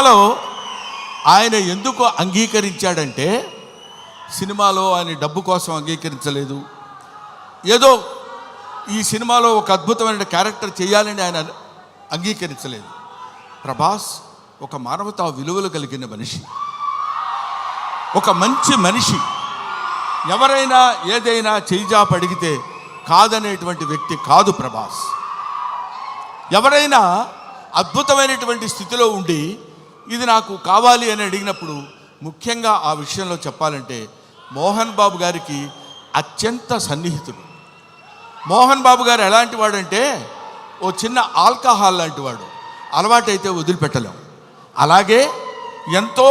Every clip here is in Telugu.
సినిమాలో ఆయన ఎందుకు అంగీకరించాడంటే, సినిమాలో ఆయన డబ్బు కోసం అంగీకరించలేదు. ఏదో ఈ సినిమాలో ఒక అద్భుతమైన క్యారెక్టర్ చేయాలని ఆయన అంగీకరించలేదు. ప్రభాస్ ఒక మానవతా విలువలు కలిగిన మనిషి, ఒక మంచి మనిషి. ఎవరైనా ఏదైనా చేయిజాప అడిగితే కాదనేటువంటి వ్యక్తి కాదు ప్రభాస్. ఎవరైనా అద్భుతమైనటువంటి స్థితిలో ఉండి ఇది నాకు కావాలి అని అడిగినప్పుడు, ముఖ్యంగా ఆ విషయంలో చెప్పాలంటే మోహన్ బాబు గారికి అత్యంత సన్నిహితుడు. మోహన్ బాబు గారు ఎలాంటి వాడంటే, ఓ చిన్న ఆల్కహాల్ లాంటి వాడు, అలవాటైతే వదిలిపెట్టలేం. అలాగే ఎంతో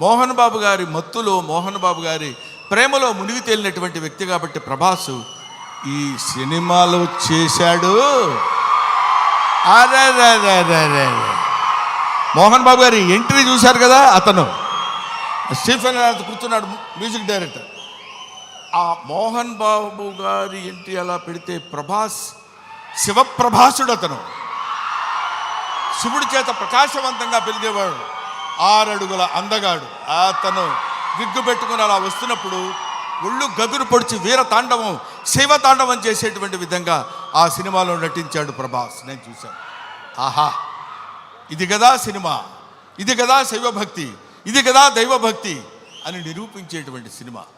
మోహన్ బాబు గారి మత్తులో, మోహన్ బాబు గారి ప్రేమలో మునిగి తేలినటువంటి వ్యక్తి కాబట్టి ప్రభాస్ ఈ సినిమాలో చేశాడు. అరే మోహన్ బాబు గారి ఎంట్రీ చూశారు కదా, అతను స్టీఫెన్ కూర్చున్నాడు, మ్యూజిక్ డైరెక్టర్. ఆ మోహన్ బాబు గారి ఎంట్రీ అలా పెడితే ప్రభాస్ శివప్రభాసుడు. అతను శివుడి చేత ప్రకాశవంతంగా పెరిగేవాడు, 6 అడుగుల అందగాడు. అతను విగ్గు పెట్టుకుని అలా వస్తున్నప్పుడు ఒళ్ళు గగురు పొడిచి వీర తాండవం, శివ తాండవం చేసేటువంటి విధంగా ఆ సినిమాలో నటించాడు ప్రభాస్. నేను చూశాను. ఆహా, ఇది కదా సినిమా, ఇది కదా శైవభక్తి, ఇది కదా దైవభక్తి అని నిరూపించేటువంటి సినిమా.